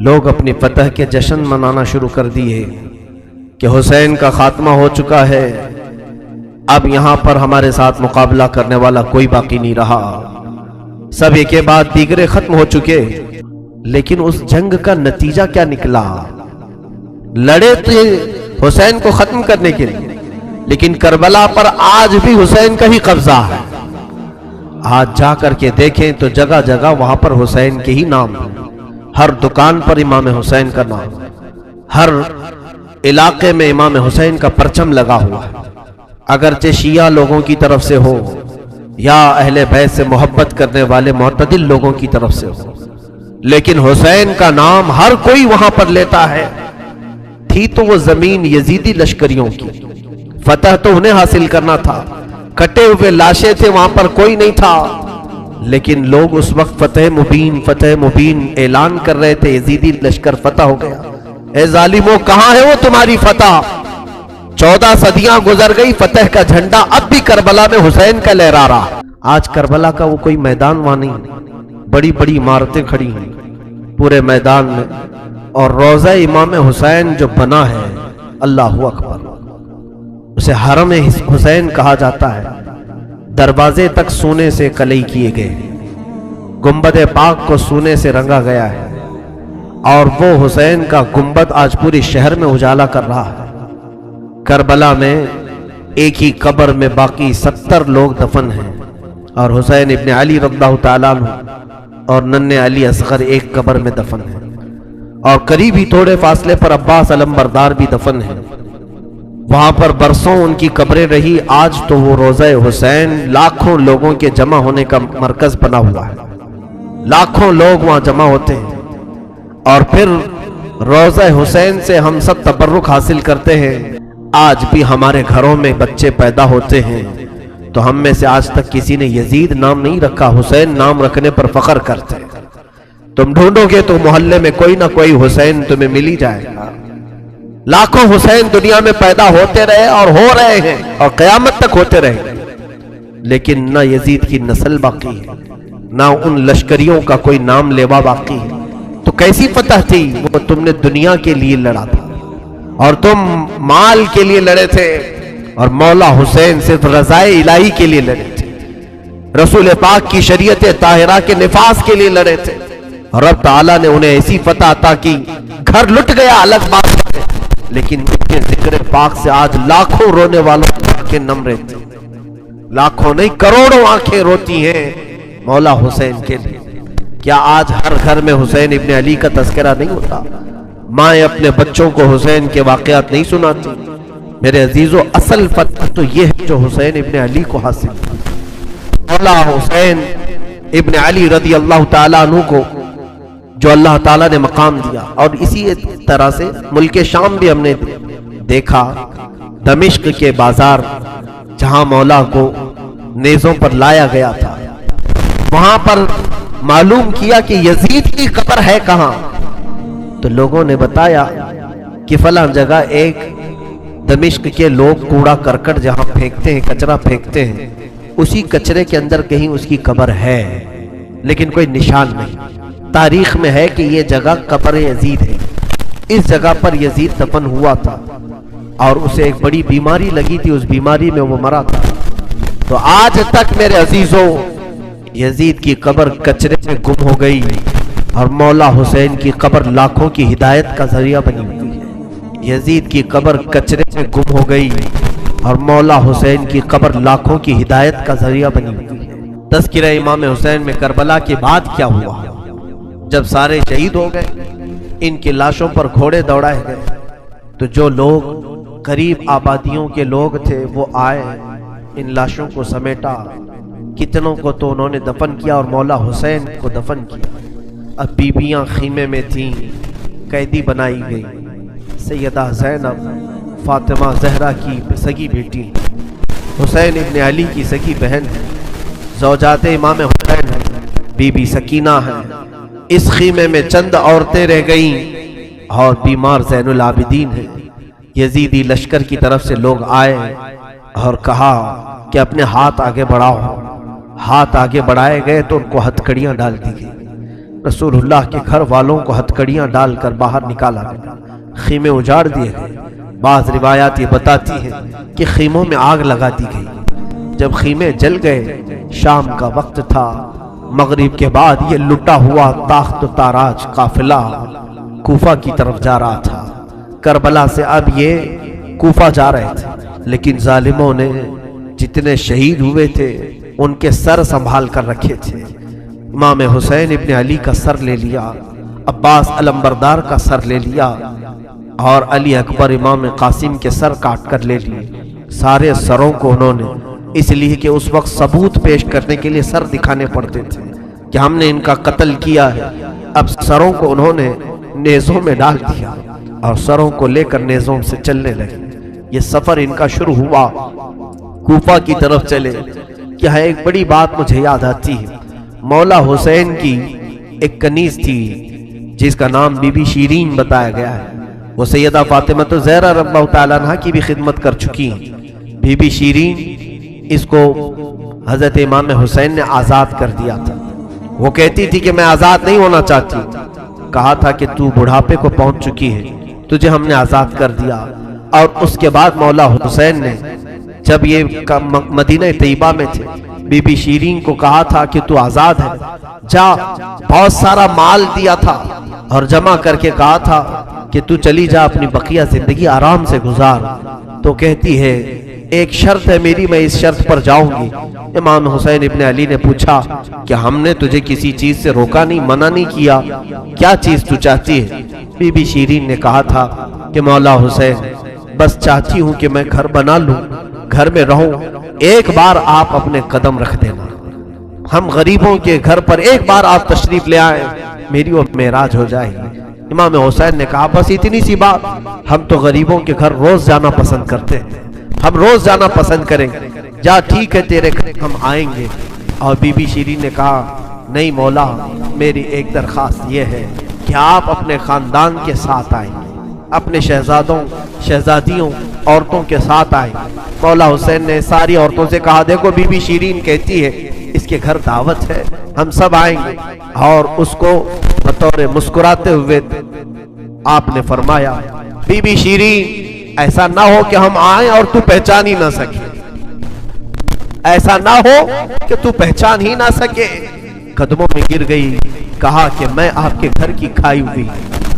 لوگ اپنی فتح کے جشن منانا شروع کر دیے کہ حسین کا خاتمہ ہو چکا ہے، اب یہاں پر ہمارے ساتھ مقابلہ کرنے والا کوئی باقی نہیں رہا، سب ایک کے بعد دیگرے ختم ہو چکے۔ لیکن اس جنگ کا نتیجہ کیا نکلا؟ لڑے تھے حسین کو ختم کرنے کے لیے، لیکن کربلا پر آج بھی حسین کا ہی قبضہ ہے۔ آج جا کر کے دیکھیں تو جگہ جگہ وہاں پر حسین کے ہی نام ہیں، ہر دکان پر امام حسین کا نام، ہر علاقے میں امام حسین کا پرچم لگا ہوا ہے، اگرچہ شیعہ لوگوں کی طرف سے ہو یا اہل بیت سے محبت کرنے والے معتدل لوگوں کی طرف سے ہو، لیکن حسین کا نام ہر کوئی وہاں پر لیتا ہے۔ تھی تو وہ زمین یزیدی لشکریوں کی، فتح تو انہیں حاصل کرنا تھا، کٹے ہوئے لاشیں تھے وہاں پر، کوئی نہیں تھا، لیکن لوگ اس وقت فتح مبین اعلان کر رہے تھے، یزیدی لشکر فتح ہو گیا۔ اے ظالموں، کہاں ہے وہ تمہاری فتح؟ 14 صدیاں گزر گئی، فتح کا جھنڈا اب بھی کربلا میں حسین کا لہرا رہا۔ آج کربلا کا وہ کوئی میدان وہاں نہیں، بڑی بڑی عمارتیں کھڑی ہیں پورے میدان میں، اور روضہ امام حسین جو بنا ہے، اللہ اکبر، اسے حرم حسین کہا جاتا ہے۔ دروازے تک سونے سے کلئی کیے گئے، گنبد پاک کو سونے سے رنگا گیا ہے، اور وہ حسین کا گنبد آج پورے شہر میں اجالا کر رہا ہے۔ کربلا میں ایک ہی قبر میں باقی 70 لوگ دفن ہیں، اور حسین ابن علی رضی اللہ تعالیٰ عنہ اور ننھے علی اصغر ایک قبر میں دفن ہیں، اور قریب ہی تھوڑے فاصلے پر عباس علمبردار بھی دفن ہیں۔ وہاں پر برسوں ان کی قبریں رہی، آج تو وہ روضہ حسین لاکھوں لوگوں کے جمع ہونے کا مرکز بنا ہوا ہے، لاکھوں لوگ وہاں جمع ہوتے ہیں، اور پھر روضہ حسین سے ہم سب تبرک حاصل کرتے ہیں۔ آج بھی ہمارے گھروں میں بچے پیدا ہوتے ہیں تو ہم میں سے آج تک کسی نے یزید نام نہیں رکھا، حسین نام رکھنے پر فخر کرتے ہیں۔ تم ڈھونڈو گے تو محلے میں کوئی نہ کوئی حسین تمہیں مل ہی جائے گا۔ لاکھوں حسین دنیا میں پیدا ہوتے رہے اور ہو رہے ہیں اور قیامت تک ہوتے رہے، لیکن نہ یزید کی نسل باقی ہے، نہ ان لشکریوں کا کوئی نام لیوا باقی ہے۔ تو کیسی فتح تھی؟ وہ تم نے دنیا کے لیے لڑا تھا، اور تم مال کے لیے لڑے تھے، اور مولا حسین صرف رضائے الہی کے لیے لڑے تھے، رسول پاک کی شریعت طاہرہ کے نفاذ کے لیے لڑے تھے، اور رب تعالیٰ نے انہیں ایسی فتح عطا کی، گھر لٹ گیا الگ بات ہے، لیکن ان کے ذکر پاک سے آج لاکھوں رونے والوں کی آنکھیں نم رہتی، لاکھوں نہیں کروڑوں آنکھیں روتی ہیں مولا حسین کے لیے۔ کیا آج ہر گھر میں حسین ابن علی کا تذکرہ نہیں ہوتا؟ مائیں اپنے بچوں کو حسین کے واقعات نہیں سناتی؟ میرے عزیزو، اصل فتح تو یہ ہے جو حسین ابن علی کو حاصل تھی۔ مولا حسین ابن علی رضی اللہ تعالیٰ عنہ کو جو اللہ تعالیٰ نے مقام دیا، اور اسی طرح سے ملک شام بھی ہم نے دیکھا، دمشق کے بازار جہاں مولا کو نیزوں پر لایا گیا تھا، وہاں پر معلوم کیا کہ یزید کی قبر ہے کہاں، تو لوگوں نے بتایا کہ فلاں جگہ ایک دمشق کے لوگ کوڑا کرکٹ جہاں پھینکتے ہیں، کچرا پھینکتے ہیں، اسی کچرے کے اندر کہیں اس کی قبر ہے، لیکن کوئی نشان نہیں۔ تاریخ میں ہے کہ یہ جگہ قبر یزید ہے، اس جگہ پر یزید دفن ہوا تھا، اور اسے ایک بڑی بیماری لگی تھی، اس بیماری میں وہ مرا تھا۔ تو آج تک میرے عزیزوں، یزید کی قبر کچرے میں گم ہو گئی، اور مولا حسین کی قبر لاکھوں کی ہدایت کا ذریعہ بنی ہوئی ہے۔ یزید کی قبر کچرے میں گم ہو گئی، اور مولا حسین کی قبر لاکھوں کی ہدایت کا ذریعہ بنی ہوئی ہے۔ تذکرہ امام حسین میں کربلا کے بعد کیا ہوا؟ جب سارے شہید ہو گئے، ان کی لاشوں پر گھوڑے دوڑائے گئے، تو جو لوگ قریب آبادیوں کے لوگ تھے وہ آئے، ان لاشوں کو سمیٹا، کتنوں کو تو انہوں نے دفن کیا اور مولا حسین کو دفن کیا۔ اب بیبیاں خیمے میں تھیں، قیدی بنائی گئی، سیدہ زینب فاطمہ زہرا کی سگی بیٹی، حسین ابن علی کی سگی بہن، زوجات امام حسین ہیں، بی بی سکینہ ہے۔ اس خیمے میں چند عورتیں رہ گئیں اور بیمار زین العابدین ہیں۔ یزیدی لشکر کی طرف سے لوگ آئے اور کہا کہ اپنے ہاتھ آگے بڑھاؤ۔ ہاتھ آگے بڑھائے گئے تو ان کو ہتھکڑیاں ڈال دی گئی۔ رسول اللہ کے گھر والوں کو ہتھکڑیاں ڈال کر باہر نکالا گیا، خیمے اجاڑ دیے گئے۔ بعض روایات یہ بتاتی ہیں کہ خیموں میں آگ لگا دی گئی۔ جب خیمے جل گئے، شام کا وقت تھا، مغرب کے بعد یہ لٹا ہوا تاخت و تاراج قافلہ کوفہ کی طرف جا رہا تھا۔ کربلا سے اب یہ کوفہ جا رہے تھے، لیکن ظالموں نے جتنے شہید ہوئے تھے ان کے سر سنبھال کر رکھے تھے۔ امام حسین ابن علی کا سر لے لیا، عباس علمبردار کا سر لے لیا، اور علی اکبر امام قاسم کے سر کاٹ کر لے لیے۔ سارے سروں کو انہوں نے، اس لیے کہ اس وقت ثبوت پیش کرنے کے لیے سر دکھانے پڑتے تھے کہ ہم نے ان کا قتل کیا ہے، اب سروں کو انہوں نے نیزوں میں ڈال دیا اور سروں کو لے کر نیزوں سے چلنے لگے۔ یہ سفر ان کا شروع ہوا، کوفہ کی طرف چلے۔ کیا ایک بڑی بات مجھے یاد آتی ہے، مولا حسین کی ایک کنیز تھی جس کا نام بی بی شیرین بتایا گیا ہے۔ وہ سیدہ فاطمہ الزہرا رضی اللہ تعالیٰ عنہا کی بھی خدمت کر چکی ہیں۔ بی بی شیرین، اس کو حضرت امام حسین نے آزاد کر دیا تھا۔ وہ کہتی تھی کہ میں آزاد نہیں ہونا چاہتی، کہا تھا کہ تو بڑھاپے کو پہنچ چکی ہے، تجھے ہم نے آزاد کر دیا۔ اور اس کے بعد مولا حسین نے جب یہ مدینہ طیبہ میں تھے، بی بی شیرین کو کہا تھا کہ تو آزاد ہے، جا، بہت سارا مال دیا تھا اور جمع کر کے کہا تھا کہ تو چلی جا، اپنی بقیہ زندگی آرام سے گزار۔ تو کہتی ہے ایک شرط ہے میری، میں اس شرط پر جاؤں گی۔ امام حسین ابن علی نے پوچھا کہ ہم نے تجھے کسی چیز سے روکا نہیں، منع نہیں کیا، کیا چیز تو چاہتی ہے؟ بی بی شیرین نے کہا تھا کہ مولا حسین، بس چاہتی ہوں کہ میں گھر بنا لوں، گھر میں رہوں، ایک بار آپ اپنے قدم رکھ دینا، ہم غریبوں کے گھر پر ایک بار آپ تشریف لے آئیں، میری وہ معراج ہو جائے گی۔ امام حسین نے کہا بس اتنی سی بات، ہم تو غریبوں کے گھر روز جانا پسند کرتے ہیں، ہم روز جانا پسند کریں گے، جا ٹھیک ہے تیرے گھر ہم آئیں گے۔ اور بی بی شیرین نے کہا نہیں مولا، میری ایک درخواست یہ ہے کہ آپ اپنے خاندان کے ساتھ آئیں، اپنے شہزادوں، شہزادیوں، عورتوں کے ساتھ آئیں۔ مولا حسین نے ساری عورتوں سے کہا دیکھو بی بی شیرین کہتی ہے اس کے گھر دعوت ہے، ہم سب آئیں گے۔ اور اس کو بطور مسکراتے ہوئے آپ نے فرمایا بی بی شیرین، ایسا نہ ہو کہ ہم آئیں اور تو پہچان ہی نہ سکے، ایسا نہ ہو کہ تو پہچان ہی نہ سکے۔ قدموں میں گر گئی، کہا کہ میں آپ کے گھر کی کھائی ہوئی،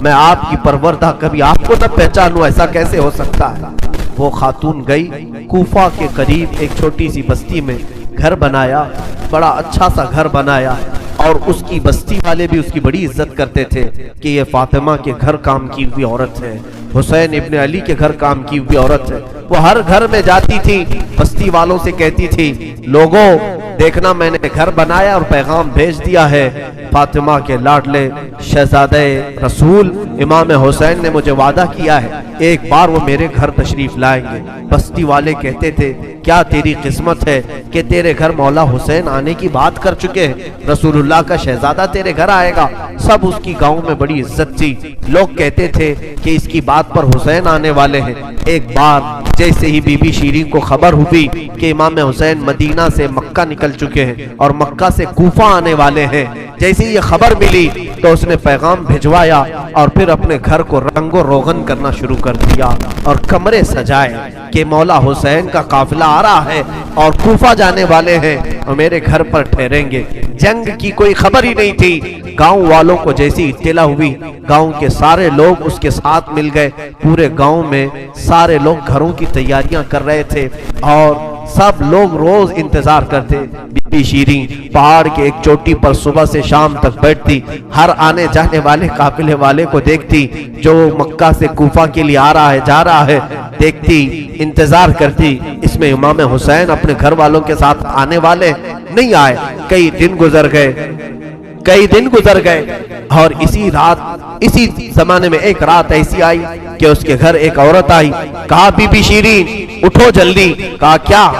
میں آپ کی پروردہ، کبھی آپ کو نہ پہچانوں، ایسا کیسے ہو سکتا ہے؟ وہ خاتون گئی، کوفہ کے قریب ایک چھوٹی سی بستی میں گھر بنایا، بڑا اچھا سا گھر بنایا، اور اس کی بستی والے بھی اس کی بڑی عزت کرتے تھے کہ یہ فاطمہ کے گھر کام کی ہوئی عورت ہے، حسین ابن علی کے گھر کام کی ہوئی عورت ہے۔ وہ ہر گھر میں جاتی تھی، بستی والوں سے کہتی تھی لوگوں دیکھنا میں نے گھر بنایا اور پیغام بھیج دیا ہے، فاطمہ کے لاڈلے شہزادہ رسول امام حسین نے مجھے وعدہ کیا ہے ایک بار وہ میرے گھر تشریف لائیں گے۔ بستی والے کہتے تھے کیا تیری قسمت ہے کہ تیرے گھر مولا حسین آنے کی بات کر چکے ہیں، رسول اللہ کا شہزادہ تیرے گھر آئے گا۔ سب اس کی گاؤں میں بڑی عزت تھی، لوگ کہتے تھے کہ اس کی بات پر حسین آنے والے ہیں۔ ایک بار جیسے ہی بی بی شیرین کو خبر ہوئی کہ امام حسین مدینہ سے مکہ نکل چکے ہیں اور مکہ سے کوفہ آنے والے ہیں، جیسے ہی یہ خبر ملی تو اس نے پیغام بھجوایا اور پھر اپنے گھر کو رنگ و روغن کرنا شروع کر دیا اور کمرے سجائے کہ مولا حسین کا قافلہ آ رہا ہے اور کوفہ جانے والے ہیں اور میرے گھر پر ٹھہریں گے۔ جنگ کی کوئی خبر ہی نہیں تھی۔ گاؤں والوں کو جیسی اطلاع ہوئی، گاؤں کے سارے لوگ اس کے ساتھ مل گئے۔ پورے گاؤں میں سارے لوگ گھروں کی تیاریاں کر رہے تھے اور سب لوگ روز انتظار کرتے۔ بی بی شیرین پہاڑ کے ایک چوٹی پر صبح سے شام تک بیٹھتی، ہر آنے جانے والے قافلے والے کو دیکھتی جو مکہ سے کوفہ کے لیے آ رہا ہے جا رہا ہے، دیکھتی، انتظار کرتی اس میں امام حسین اپنے گھر والوں کے ساتھ آنے والے نہیں آئے۔ کئی دن گزر گئے اور اسی زمانے میں ایک رات ایسی آئی کہ اس کے گھر ایک عورت آئی، کہا بی بی شیرین اٹھو جلدی۔ کہا کیا؟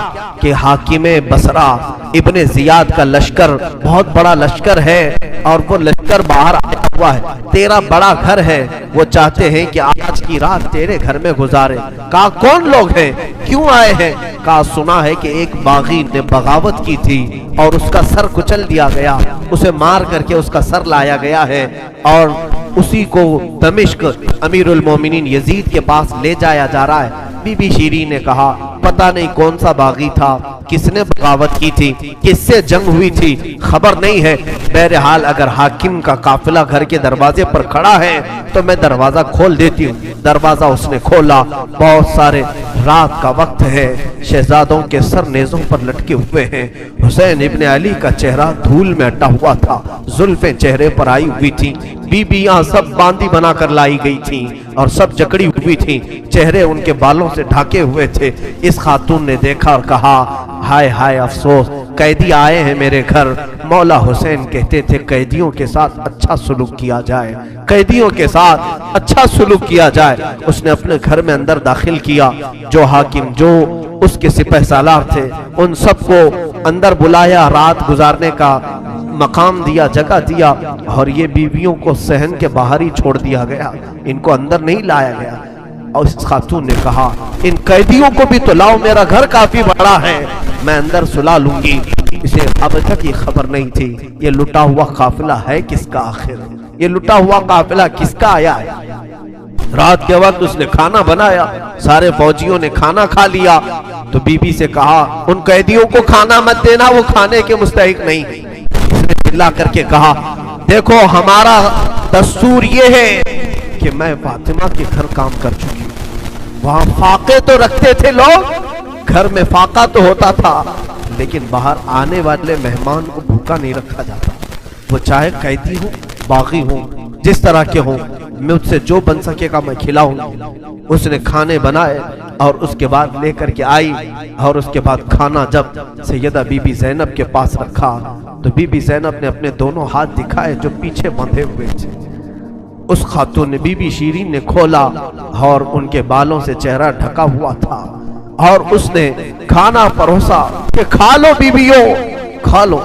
کہ حاکم بصرہ ابن زیاد کا لشکر، بہت بڑا لشکر ہے اور وہ لشکر باہر آیا ہوا ہے، تیرا بڑا گھر ہے، وہ چاہتے ہیں کہ آج کی رات تیرے گھر میں گزارے۔ کہا کون لوگ ہیں، کیوں آئے ہیں؟ کہا سنا ہے کہ ایک باغی نے بغاوت کی تھی اور اس کا سر کچل دیا گیا، اسے مار کر کے اس کا سر لایا گیا ہے اور اسی کو دمشق امیر المومنین یزید کے پاس لے جایا جا رہا ہے۔ بی بی شیرین نے کہا پتہ نہیں کون سا باغی تھا، کس نے بغاوت کی تھی، کس سے جنگ ہوئی تھی، خبر نہیں ہے۔ بہرحال اگر حاکم کا قافلہ گھر کے دروازے پر کھڑا ہے تو میں دروازہ کھول دیتی ہوں۔ دروازہ اس نے کھولا، بہت سارے رات کا وقت ہے، شہزادوں کے سر نیزوں پر لٹکے ہوئے ہیں۔ حسین ابن علی کا چہرہ دھول میں اٹا ہوا تھا، زلفیں چہرے پر آئی ہوئی تھیں، بیبیاں سب باندی بنا کر لائی گئی تھیں اور سب جکڑی ہوئی تھیں، چہرے ان کے بالوں سے ڈھاکے ہوئے تھے۔ اس خاتون نے دیکھا اور کہا ہائے ہائے افسوس، قیدی آئے ہیں میرے گھر۔ مولا حسین کہتے تھے قیدیوں کے ساتھ اچھا سلوک کیا جائے، قیدیوں کے ساتھ اچھا سلوک کیا جائے۔ اس نے اپنے گھر میں اندر داخل کیا، جو حاکم جو اس کے سپہ سالار تھے ان سب کو اندر بلایا، رات گزارنے کا مقام دیا، جگہ دیا، اور یہ بیویوں کو صحن کے باہر ہی چھوڑ دیا گیا، ان کو اندر نہیں لایا گیا۔ اور اس خاتون نے کہا ان قیدیوں کو بھی تو لاؤ، میرا گھر کافی بڑا ہے، میں اندر سلا لوں گی۔ اسے اب تک یہ خبر نہیں تھی یہ لٹا ہوا قافلہ ہے کس کا، آخر یہ لٹا ہوا قافلہ کس کا آیا ہے۔ رات کے وقت اس نے کھانا بنایا، سارے فوجیوں نے کھانا کھا لیا تو بی بی سے کہا ان قیدیوں کو کھانا مت دینا، وہ کھانے کے مستحق نہیں۔ اس نے چلا کر کے کہا دیکھو ہمارا دستور یہ ہے کہ میں فاطمہ کے گھر کام کر چکی ہوں، وہاں فاقے تو رکھتے تھے لوگ، گھر میں فاقہ تو ہوتا تھا، لیکن باہر آنے والے مہمان کو بھوکا نہیں رکھا جاتا، وہ چاہے قیدی ہوں، باغی ہوں، جس طرح کے ہوں، مجھ سے جو بن سکے گا میں کھلاؤں۔ اس نے کھانے بنائے اور اس کے بعد لے کر کے آئی، اور اس کے بعد کھانا جب سیدہ بی بی زینب کے پاس رکھا تو بی بی زینب نے اپنے دونوں ہاتھ دکھائے جو پیچھے بندھے ہوئے تھے۔ اس خاتون نے بی بی شیرین نے کھولا اور ان کے بالوں سے چہرہ ڈھکا ہوا تھا، اور اس نے کھانا پروسا کہ کھا لو بیبیوں، کھا لو۔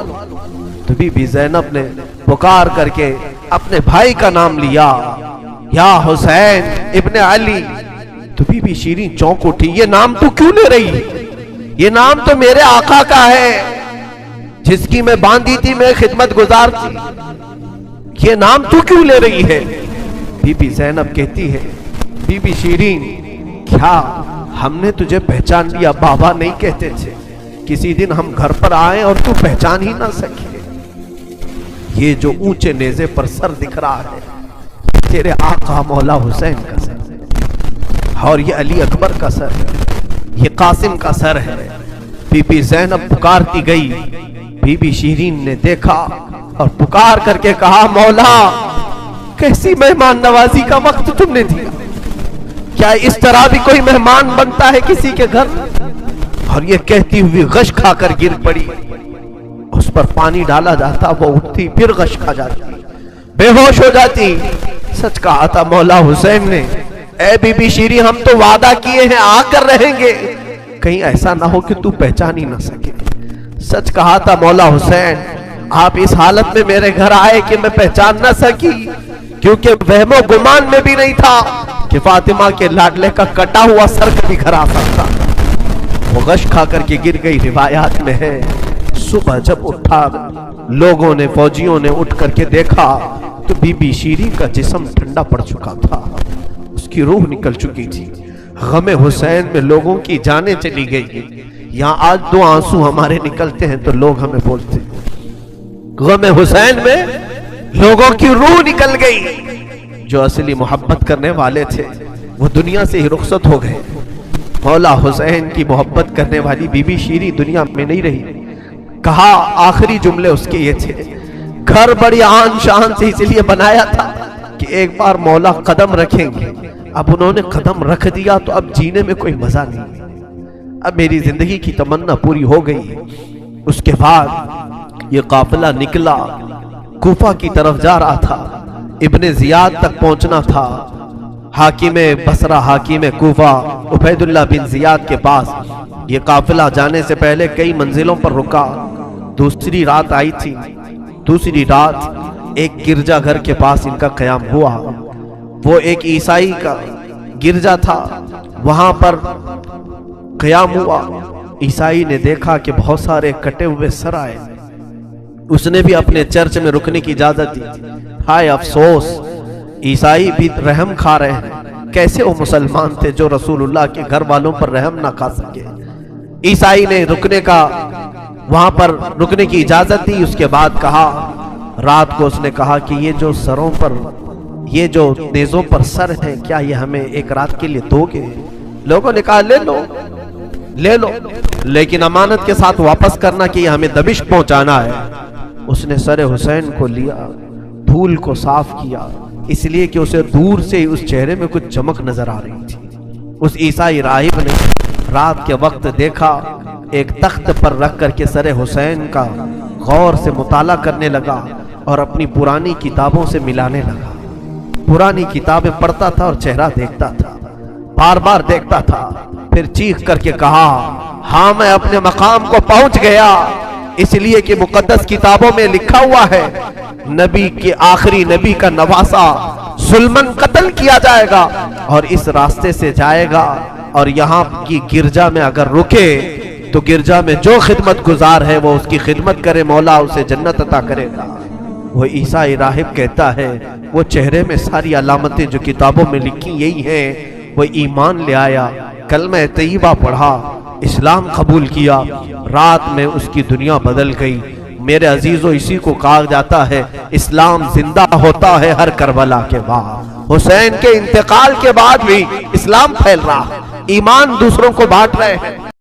تو بی بی زینب نے پکار کر کے اپنے بھائی کا نام لیا، یا حسین ابن علی۔ تو بی بی شیرین چونک اٹھی، یہ نام تو کیوں لے رہی؟ یہ نام تو میرے آقا کا ہے جس کی میں باندھی تھی، میں خدمت گزار تھی، یہ نام تو کیوں لے رہی ہے؟ بی بی زینب کہتی ہے بی بی شیرین کیا ہم نے تجھے پہچان لیا؟ بابا نہیں کہتے تھے کسی دن ہم گھر پر آئیں اور تو پہچان ہی نہ سکے؟ یہ جو اونچے نیزے پر سر دکھ رہا ہے تیرے آقا مولا حسین کا سر ہے، اور یہ علی اکبر کا سر ہے، یہ قاسم کا سر ہے۔ بی بی زینب پکارتی گئی، بی بی شیرین نے دیکھا اور پکار کر کے کہا مولا کیسی مہمان نوازی کا وقت تم نے دیا، کیا اس طرح بھی کوئی مہمان بنتا ہے کسی کے گھر؟ اور یہ کہتی ہوئی غش کھا کر گر پڑی، اس پر پانی ڈالا جاتا وہ اٹھتی پھر غش کھا جاتی، بے ہوش ہو جاتی۔ سچ کہا تھا مولا حسین نے، اے بی بی شیرین ہم تو وعدہ کیے ہیں آ کر رہیں گے، کہیں ایسا نہ ہو کہ تو پہچان ہی نہ سکے۔ سچ کہا تھا مولا حسین، آپ اس حالت میں میرے گھر آئے کہ میں پہچان نہ سکی، کیونکہ وہم و گمان میں بھی نہیں تھا کہ فاطمہ کے لاڈلے کا کٹا ہوا سر کبھی گھر آ سکتا۔ وہ غش کھا کر کے گر گئی، روایات میں ہے صبح جب اٹھا لوگوں نے فوجیوں نے اٹھ کر کے دیکھا تو بی بی شیرین کا جسم ٹھنڈا پڑ چکا تھا، اس کی روح نکل چکی تھی۔ غم حسین میں لوگوں کی جانیں چلی گئی، یہاں آج دو آنسو ہمارے نکلتے ہیں تو لوگ ہمیں بولتے ہیں، غم حسین میں لوگوں کی روح نکل گئی، جو اصلی محبت کرنے والے تھے وہ دنیا سے ہی رخصت ہو گئے۔ مولا حسین کی محبت کرنے والی بی بی شیرین دنیا میں نہیں رہی۔ کہا آخری جملے اس کے یہ تھے، گھر بڑی آن شان سے اس لیے بنایا تھا کہ ایک بار مولا قدم رکھیں گے، اب انہوں نے قدم رکھ دیا تو اب جینے میں کوئی مزہ نہیں، اب میری زندگی کی تمنا پوری ہو گئی۔ اس کے بعد یہ قافلہ نکلا، کوفہ کی طرف جا رہا تھا، ابن زیاد تک پہنچنا تھا۔ حاکم بصرہ، حاکم کوفہ عبید اللہ بن زیاد کے پاس یہ قافلہ جانے سے پہلے کئی منزلوں پر رکا۔ دوسری رات آئی تھی، دوسری رات ایک گرجا گھر کے پاس ان کا قیام ہوا۔ وہ ایک عیسائی کا گرجا تھا، وہاں پر قیام ہوا۔ عیسائی نے دیکھا کہ بہت سارے کٹے ہوئے سر آئے، اس نے بھی اپنے چرچ میں رکنے کی اجازت دی۔ ہائے افسوس، عیسائی بھی رحم کھا رہے ہیں، کیسے وہ مسلمان تھے جو رسول اللہ کے گھر والوں پر رحم نہ کھا سکے۔ عیسائی نے وہاں پر رکنے کی اجازت دی۔ اس کے بعد کہا، رات کو اس نے کہا کہ یہ جو سروں پر، یہ جو نیزوں پر سر ہیں، کیا یہ ہمیں ایک رات کے لیے دو گے؟ لوگوں نے کہا لے لو لے لو، لیکن امانت کے ساتھ واپس کرنا کہ یہ ہمیں دمشق پہنچانا ہے۔ اس نے سر حسین کو لیا، دھول کو صاف کیا، اس لیے کہ اسے دور سے اس چہرے میں کچھ چمک نظر آ رہی تھی۔ اس عیسائی راہب نے رات کے وقت دیکھا، ایک تخت پر رکھ کر کے سر حسین کا غور سے مطالعہ کرنے لگا اور اپنی پرانی کتابوں سے ملانے لگا۔ پرانی کتابیں پڑھتا تھا اور چہرہ دیکھتا تھا، بار بار دیکھتا تھا، پھر چیخ کر کے کہا، ہاں میں اپنے مقام کو پہنچ گیا، اس لیے کہ مقدس کتابوں میں لکھا ہوا ہے نبی کے آخری نبی کا نواسا ظلمن قتل کیا جائے گا اور اس راستے سے جائے گا، اور یہاں کی گرجا میں اگر رکے تو گرجا میں جو خدمت گزار ہے وہ اس کی خدمت کرے، مولا اسے جنت عطا کرے گا۔ وہ عیسائی راہب کہتا ہے وہ چہرے میں ساری علامتیں جو کتابوں میں لکھی یہی ہیں۔ وہ ایمان لے آیا، کلمہ طیبہ پڑھا، اسلام قبول کیا، رات میں اس کی دنیا بدل گئی۔ میرے عزیزو، اسی کو کہا جاتا ہے اسلام زندہ ہوتا ہے ہر کربلا کے بعد۔ حسین کے انتقال کے بعد بھی اسلام پھیل رہا، ایمان دوسروں کو بانٹ رہے ہیں۔